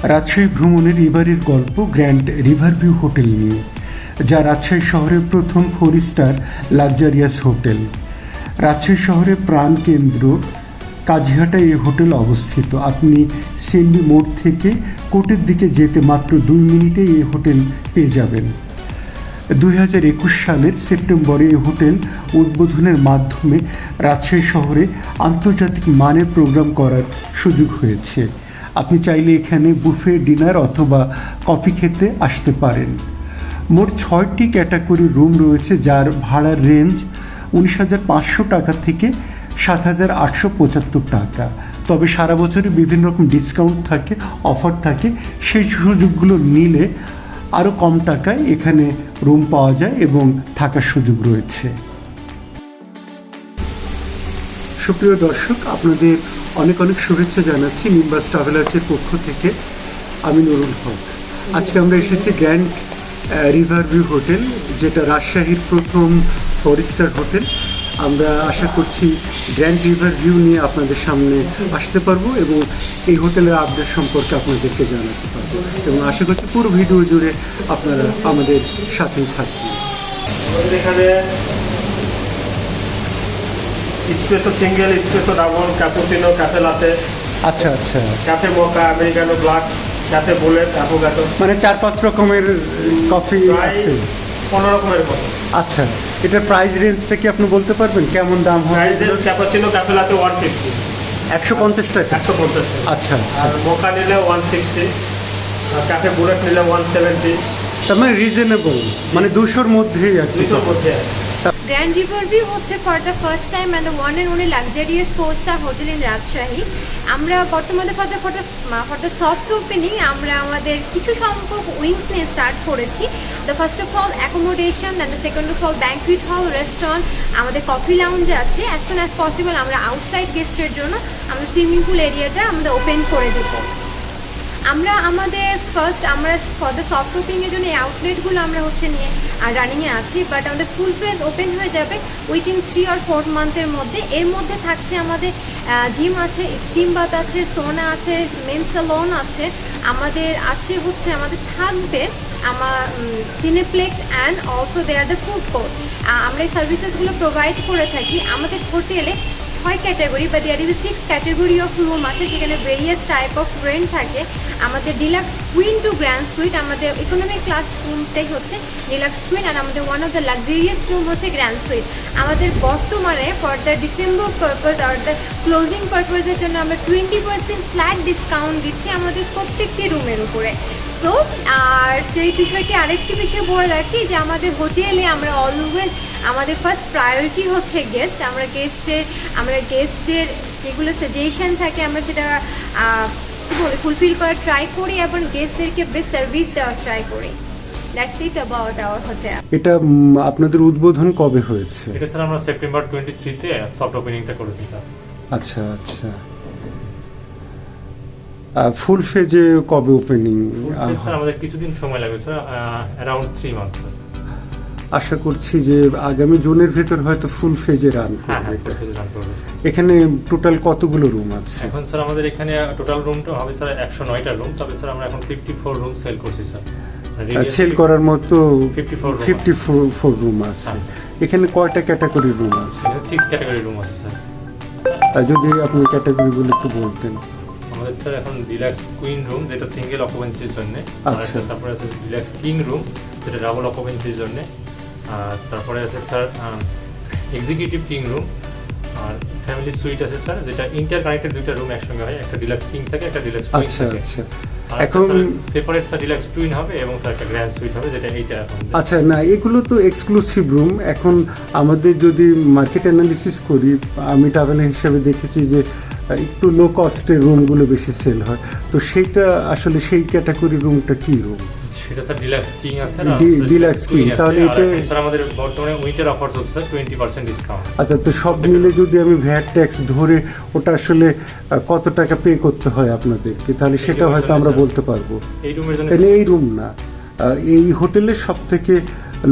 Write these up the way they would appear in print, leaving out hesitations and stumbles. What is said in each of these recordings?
রাজশাহী ভ্রমণের এবারের গল্প গ্র্যান্ড রিভারভিউ হোটেল নিয়ে, যা রাজশাহী শহরের প্রথম 4 স্টার লাক্সারিয়াস হোটেল। রাজশাহী শহরের প্রাণকেন্দ্র কাজিহাটায় এই হোটেল অবস্থিত। আপনি সিএমবি মোড় থেকে কোর্টের দিকে যেতে মাত্র 2 মিনিটে এই হোটেল পেয়ে যাবেন। 2021 সালের সেপ্টেম্বরে এই হোটেল উদ্বোধনের মাধ্যমে রাজশাহী শহরে আন্তর্জাতিক মানের প্রোগ্রাম করার সুযোগ হয়েছে। আপনি চাইলে এখানে বুফে ডিনার অথবা কফি খেতে আসতে পারেন। মোট 6টি ক্যাটাগরি রুম রয়েছে, যার ভাড়ার রেঞ্জ 19,500 টাকা থেকে 7,875 টাকা। তবে সারা বছরই বিভিন্ন রকম ডিসকাউন্ট থাকে, অফার থাকে। সেই সুযোগগুলো নিলে আরও কম টাকায় এখানে রুম পাওয়া যায় এবং থাকার সুযোগ রয়েছে। সুপ্রিয় দর্শক, আপনাদের অনেক অনেক শুভেচ্ছা জানাচ্ছি নিম্বাস ট্রাভেলার্সের পক্ষ থেকে। আমি নুরুল হক। আজকে আমরা এসেছি গ্র্যান্ড রিভারভিউ হোটেল, যেটা রাজশাহীর প্রথম 4 স্টার হোটেল। আমরা আশা করছি গ্র্যান্ড রিভারভিউ নিয়ে আপনাদের সামনে আসতে পারবো এবং এই হোটেলের আপডেট সম্পর্কে আপনাদেরকে জানাতে পারবো, এবং আশা করছি পুরো ভিডিও জুড়ে আপনারা আমাদের সাথেই থাকবেন। এখানে espresso single, espresso double, cappuccino, cafe latte, আচ্ছা আচ্ছা, cafe mocha, americano, black, cafe bullet, affogato, মানে 4-5 রকমের কফি আছে, 15 রকমের মতো। আচ্ছা, এটার প্রাইস রেঞ্জটা কি আপনি বলতে পারবেন কেমন দাম হয়? প্রাইস রেঞ্জ ক্যাপুচিনো, ক্যাফে লাতে 150, 150 টাকা। 150। আচ্ছা আচ্ছা, আর মোকা নিলে 160, আর ক্যাফে বুলেট নিলে 170। তার মানে রিজনেবল, মানে 200-র মধ্যেই আর কি। 200-র মধ্যে। গ্র্যান্ড রিভারভিউ হচ্ছে for the first time and the one and only luxurious 4 star hotel in Rajshahi. আমরা বর্তমানে ফর দ্য সফট ওপেনিং আমরা আমাদের কিছু সংখ্যক উইংস নিয়ে স্টার্ট করেছি। The first of all accommodation, than the second of all banquet হল, রেস্টুরেন্ট, আমাদের কফি লাউঞ্জ আছে। অ্যাজ সুন অ্যাজ পসিবল আমরা আউটসাইড গেস্টের জন্য আমাদের সুইমিং পুল এরিয়াটা আমাদের ওপেন করে দেবো। আমরা আমাদের আমরা ফর দ্য সফট ওপেনিংয়ের জন্য এই আউটলেটগুলো আমরা নিয়ে রানিংয়ে আছি, বাট আমাদের ফুল ফেজ ওপেন হয়ে যাবে উইথিন 3 or 4 মান্থের মধ্যে। এর মধ্যে থাকছে আমাদের জিম আছে, স্টিম বাথ আছে, সোনা আছে, মেন স্যালন আছে, আমাদের থাকবে cineplex and also there the food court. আমরা এই সার্ভিসেসগুলো প্রোভাইড করে থাকি। আমাদের হোটেলে 6 ক্যাটাগরি বা there is 6 category of room আছে, সেখানে ভেরিয়াস টাইপ অফ রেন্ট থাকে। আমাদের deluxe queen to grand suite, আমাদের ইকোনমিক ক্লাস রুমটাই হচ্ছে ডিলাক্স কুইন, আর আমাদের one of the luxurious room হচ্ছে গ্র্যান্ড সুইট। আমাদের বর্তমানে ফর দ্য ডিসেম্বর পারপাস আর দ্য ক্লোজিং পারপাসের জন্য আমরা 20% ফ্ল্যাট ডিসকাউন্ট দিচ্ছি আমাদের প্রত্যেকটি রুমের উপরে। সো আর সেই বিষয়টি আরেকটি বিষয় বলে রাখি যে আমাদের হোটেলে আমরা অলওয়েজ আমাদের ফার্স্ট প্রায়োরিটি হচ্ছে গেস্ট। আমরা গেস্টদের যেগুলো সাজেশন থাকে আমরা সেটা ফুলফিল করার ট্রাই করি এবং গেস্টদেরকে বেস্ট সার্ভিস দেওয়ার ট্রাই করি। That's it about our hotel. এটা আপনাদের উদ্বোধন কবে হয়েছে? এটা স্যার আমরা সেপ্টেম্বর 23-তে সফট ওপেনিংটা করেছি স্যার। আচ্ছা আচ্ছা, ফুল ফেজে কবে ওপেনিং? স্যার আমাদের কিছুদিন সময় লাগবে স্যার, অ্যারাউন্ড 3 মান্থ স্যার। আশা করছি যে আগামী জুনের ভেতর হয়তো ফুল ফেজে রান করবে। এখানে টোটাল কতগুলো রুম আছে এখন স্যার? আমাদের এখানে টোটাল রুমটা হবে স্যার 109টা রুম, তবে স্যার আমরা এখন 54 রুম সেল করছি স্যার। সেল করার মতো 54 রুম আছে। এখানে কয়টা ক্যাটাগরি রুম আছে? 6 ক্যাটাগরি রুম আছে স্যার। যদি আপনি ক্যাটাগরিগুলো একটু বলতেন। আমাদের স্যার এখন ডিলাক্স কুইন রুম, যেটা সিঙ্গেল অকুপেন্সির জন্য। আচ্ছা, তারপরে আছে ডিলাক্স কিং রুম, যেটা ডাবল অকুপেন্সির জন্য। আর তারপরে আছে স্যার এক্সিকিউটিভ কিং রুম, আর ফ্যামিলি সুইট আছে স্যার, যেটা ইন্টার কানেক্টেড 2টা রুম একসঙ্গে হয়, একটা ডিলাক্স কিং থাকে, একটা ডিলাক্স কুইন থাকে। আচ্ছা, এখন সেপারেট স্যার ডিলাক্স টুইন হবে এবং স্যার একটা গ্র্যান্ড সুইট হবে, যেটা এইটা এখন। আচ্ছা, না এগুলো তো এক্সক্লুসিভ রুম। এখন আমাদের যদি মার্কেট অ্যানালিসিস করি, আমি ট্রাভেলার হিসেবে দেখেছি যে একটু লো কস্টের রুমগুলো বেশি সেল হয়। তো সেইটা আসলে সেই ক্যাটাগরি রুমটা কি রুম? সেটা স্যার ডিলাক্স কিং আছে, ডিলাক্স কিং। তাহলে এটা স্যার আমাদের বর্তমানে উইন্টার অফার চলছে স্যার, 20% ডিসকাউন্ট। আচ্ছা, তো সব মিলে যদি আমি ভ্যাট ট্যাক্স ধরে ওটা আসলে কত টাকা পে করতে হয় আপনাদেরকে, তাহলে সেটা হয়তো আমরা বলতে পারবো। এই রুমের জন্য এই রুম না, এই হোটেলের সবথেকে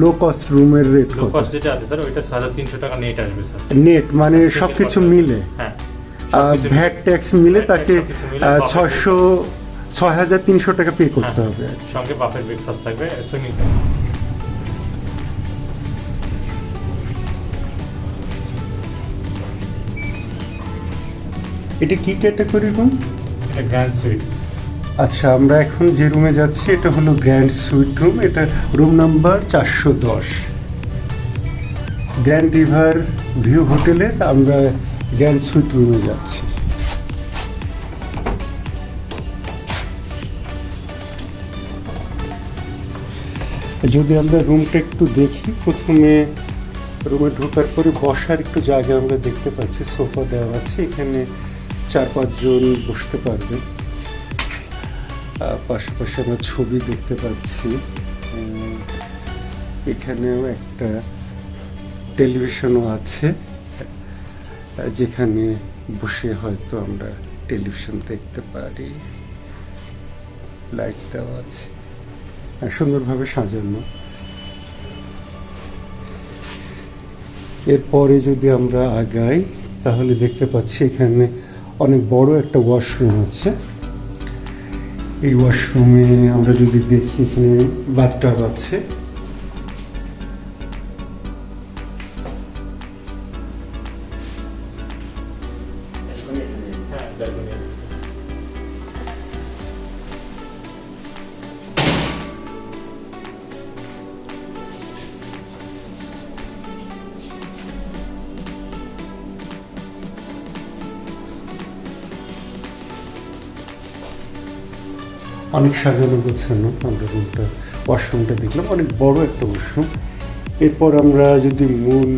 লো কস্ট রুমের রেট কত? লো কস্ট যেটা আছে স্যার ওইটা 3,300 টাকা নেট আসবে স্যার। নেট মানে সবকিছু মিলে? হ্যাঁ, ভ্যাট ট্যাক্স মিলে তাকে 6,300 টাকা পে করতে হবে। সঙ্গে বাফেট ব্রেকফাস্ট থাকবে, সুইমিং। এটা কি ক্যাটাগরি রুম? এটা গ্র্যান্ড সুইট। আচ্ছা, আমরা এখন যে রুমে যাচ্ছি এটা হলো গ্র্যান্ড সুইট রুম। এটা room number 410, grand river view হোটেলের আমরা গ্র্যান্ড সুইট রুমে যাচ্ছি। যদি আমরা রুমটা একটু দেখি, প্রথমে রুমে ঢোকার পরে বসার একটু জায়গা আমরা দেখতে পাচ্ছি, সোফা দেওয়া আছে, এখানে 4-5 জন বসতে পারবে। পাশাপাশি আমরা ছবি দেখতে পাচ্ছি, এখানেও একটা টেলিভিশনও আছে, যেখানে বসে হয়তো আমরা টেলিভিশন দেখতে পারি। লাইট দেওয়া আছে, সুন্দরভাবে সাজানো। এরপরে যদি আমরা আগাই তাহলে দেখতে পাচ্ছি এখানে অনেক বড় একটা ওয়াশরুম আছে। এই ওয়াশরুমে আমরা যদি দেখি এখানে বাথটাব আছে। অনেক সাজানো গোছানো আমরা রুমটা, ওয়াশরুমটা দেখলাম, অনেক বড় একটা ওয়াশরুম। এরপর আমরা যদি মূল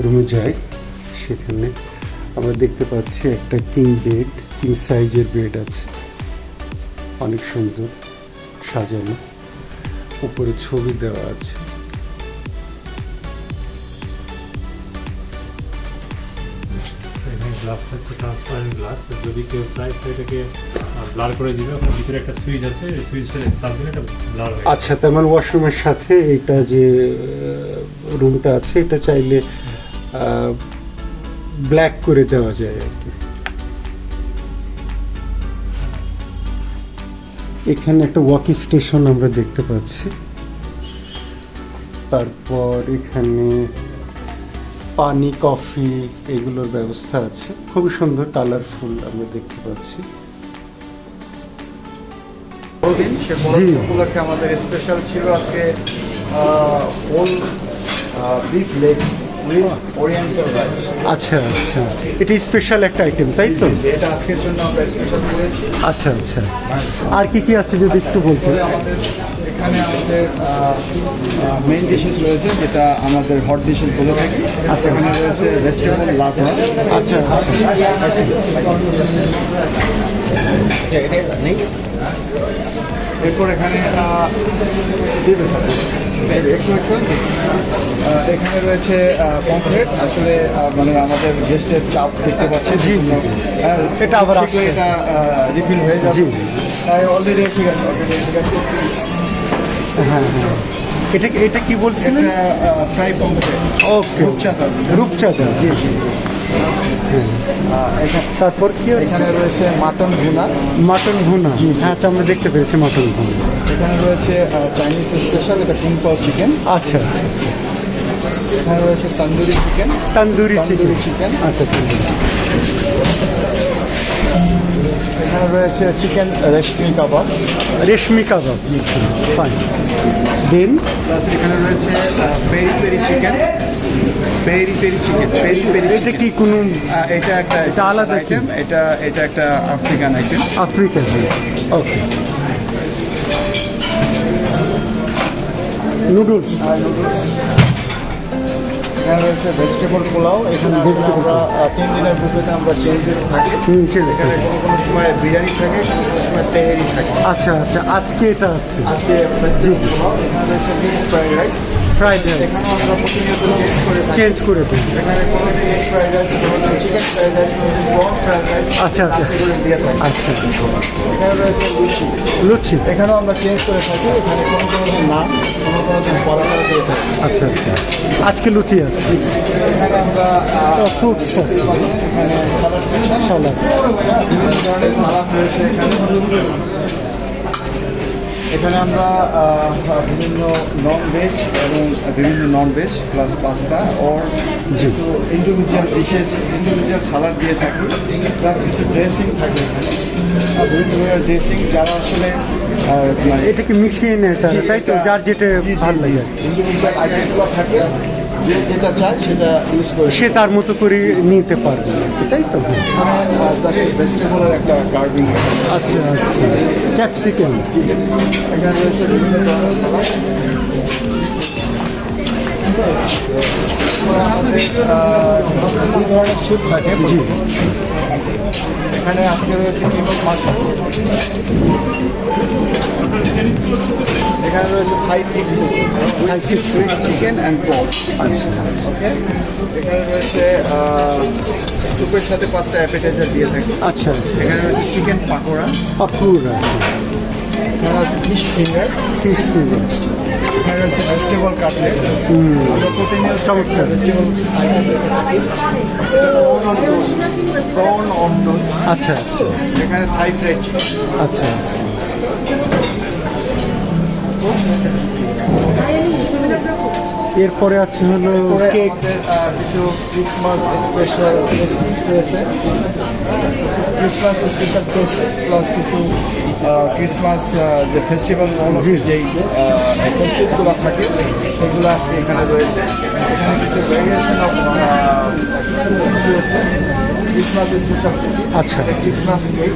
রুমে যাই, সেখানে আমরা দেখতে পাচ্ছি একটা কিং সাইজের বেড আছে, অনেক সুন্দর সাজানো, উপরে ছবি দেওয়া আছে। গ্লাসটা হচ্ছে ট্রান্সপারেন্ট গ্লাস, যদি কেউ চায় তো এটাকে ব্লার করে দিবে। ওখানে ভিতরে একটা সুইচ আছে, এই সুইচটা চাপ দিলে এটা ব্লার হয়ে। আচ্ছা, তার মানে ওয়াশরুমের সাথে এটা যে রুমটা আছে এটা চাইলে ব্ল্যাক করে দেওয়া যায় আর কি। এখানে একটা ওয়াকি স্টেশন আমরা দেখতে পাচ্ছি। তারপর এখানে পানি, কফি এগুলোর ব্যবস্থা আছে, খুবই সুন্দর কালারফুল আমরা দেখতে পাচ্ছি। জি, উপলক্ষে আমাদের স্পেশাল ছিল আজকে whole beef leg with oriental rice. আচ্ছা আচ্ছা, এটা স্পেশাল একটা আইটেম, তাই তো? এটা আজকের জন্য আমরা স্পেশাল করেছি। আচ্ছা আচ্ছা, আর কি কি আছে যদি একটু বলতেন? আমাদের এখানে আমাদের মেইন ডিশেস রয়েছে, যেটা আমাদের হট ডিশেস বলে থাকি। আচ্ছা, এখানে রয়েছে ভেজিটেবল লাভা। আচ্ছা আচ্ছা, এরপর এখানে এখানে রয়েছে পমফ্রেট। আসলে মানে আমাদের গেস্টের চাপ দেখতে পাচ্ছি, এটা আবার এটা রিফিল হয়ে যাবে। অলরেডি ঠিক আছে, হ্যাঁ হ্যাঁ, এটা কি বলছিলেন? Fry pomfret. ওকে, রূপচাঁদা, জি জি। তারপর কি এখানে রয়েছে মাটন ভুনা। মাটন ভুনা, জি, হ্যাঁ, আমরা দেখতে পেরেছি মাটন ভুনা। এখানে রয়েছে চাইনিজ স্পেশাল, এটা কুমপাও চিকেন। আচ্ছা আচ্ছা, এখানে রয়েছে তন্দুরি চিকেন। তন্দুরি চিকেন। আচ্ছা, তন্দুরি। এখানে রয়েছে চিকেন রেশমি কাবাব। জি, ফাইন। দেন প্লাস এখানে রয়েছে পেরি পেরি চিকেন। এটা কি কোনো এটা একটা আলাদা আইটেম, এটা একটা আফ্রিকান আইটেম। আফ্রিকান, ওকে। নুডলস। এখানে রয়েছে ভেজিটেবল পোলাও। এখানে আমরা 3 দিনের গ্রুপেতে আমরা চেঞ্জেস থাকে। এখানে কোনো সময় বিরিয়ানি থাকে, কোনো সময় তেহেরি থাকে। আচ্ছা আচ্ছা, আজকে এটা আছে, আজকে ভেজিটেবল পোলাও। এখানে রয়েছে মিক্সড ফ্রাইড রাইস। এখানেও আমরা প্রতিনিয়ত চেঞ্জ করে দিই। এখানে কোনো দিন এগ ফ্রাইড রাইস, কোনো দিন চিকেন ফ্রাইড রাইস, কোনো দিন পর্ক ফ্রাইড রাইস। আচ্ছা আচ্ছা, দিয়ে থাকি। আচ্ছা। এখানে রয়েছে লুচি। এখানেও আমরা চেঞ্জ করে থাকি। এখানে কোনো দিন নান, কোনো দিন পরোটা দিয়ে থাকি। আচ্ছা আচ্ছা, আজকে লুচি আছে। এখানে আমরা ফ্রুটস আছে, এখানে সালাড সেকশন। সালাদ। বিভিন্ন ধরনের সালাদ রয়েছে এখানে। এখানে আমরা বিভিন্ন নন ভেজ এবং বিভিন্ন নন ভেজ প্লাস পাস্তা ওর কিছু ইন্ডিভিজুয়াল ডিশেস, ইন্ডিভিজুয়াল সালাড দিয়ে থাকি, প্লাস কিছু ড্রেসিং থাকে এখানে, বিভিন্ন ধরনের ড্রেসিং যারা আসলে এটাকে মিশিয়ে নেয় তারা, তাই তো? যার যেটা ভালো লাগে ইন্ডিভিজুয়াল আইটেমগুলো থাকে, যে যেটা চায় সেটা ইউজ করে সে তার মতো করে নিতে পারবে, তাই তো? জাস্ট ভেজিটেবলের একটা কার্ভিং। আচ্ছা আচ্ছা, ক্যাপসিকাম। এখানে রয়েছে বিভিন্ন ধরনের সালাদ। আমাদের দুই ধরনের স্যুপ থাকে। এখানে আজকে রয়েছে চিকন মাশরুম, এখানে রয়েছে Thai fix with chicken and pork. আচ্ছা ওকে, এখানে রয়েছে স্যুপের সাথে 5টা অ্যাপেটাইজার দিয়ে থাকে। আচ্ছা আচ্ছা, এখানে রয়েছে চিকেন পাকোড়া, পাকুড়া, এখানে আছে ফিশ ফিঙ্গার, ফিশ ফিঙ্গার, এখানে রয়েছে ভেজিটেবল কাটলেট। আমরা প্রতিনিয়ত চমৎকার। ভেজিটেবল আইটেম রেখে থাকি। Prawn on toast. আচ্ছা আচ্ছা এখানে থাই ফ্রাইড চিকেন। আচ্ছা আচ্ছা। এরপরে আছে হলো কেক। কিছু ক্রিসমাস স্পেশাল পেস্ট্রিজ রয়েছে, ক্রিসমাস স্পেশাল পেস্ট্রিজ প্লাস কিছু ক্রিসমাস যে ফেস্টিভ্যাল যেই পেস্ট্রিজগুলো থাকে সেগুলো আজকে এখানে রয়েছে। এখানে কিছু ভেরিয়েশন অফ রয়েছে, ক্রিসমাস স্পেশাল আচ্ছা। ক্রিসমাস কেক,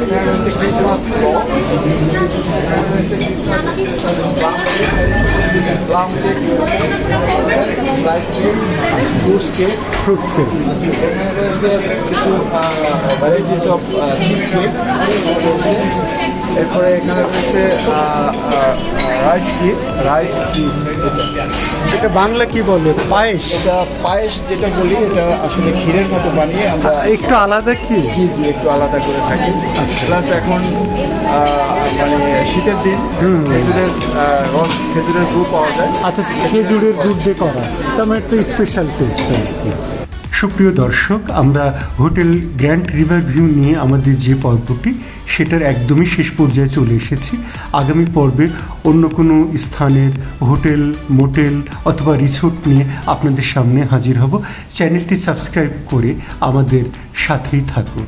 এখানে রয়েছে ক্রিসমাস ব্লক, এখানে রয়েছে plum cake, slice cake, fruits cake, fruits cake. এখানে রয়েছে কিছু ভ্যারাইটিস অফ চিজ কেক। এরপরে এখানে রয়েছে রাইস কেক। এটা বাংলা কি বলে? পায়েস? এটা পায়েস যেটা বলি, এটা আসলে ক্ষীরের মতো বানিয়ে আমরা একটু আলাদা কি? জি জি একটু আলাদা করে থাকি। আচ্ছা। প্লাস এখন মানে শীতের দিন খেজুরের রস, খেজুরের গুড় পাওয়া যায়। আচ্ছা, খেজুরের দুধ দিয়ে করা, তার মানে একটা স্পেশাল টেস্ট আর কি। সুপ্রিয় দর্শক, আমরা হোটেল গ্র্যান্ড রিভার ভিউ নিয়ে আমাদের যে পর্বটি সেটার একদমই শেষ পর্যায়ে চলে এসেছি। আগামী পর্বে অন্য কোনো স্থানের হোটেল, মোটেল অথবা রিসোর্ট নিয়ে আপনাদের সামনে হাজির হব। চ্যানেলটি সাবস্ক্রাইব করে আমাদের সাথেই থাকুন।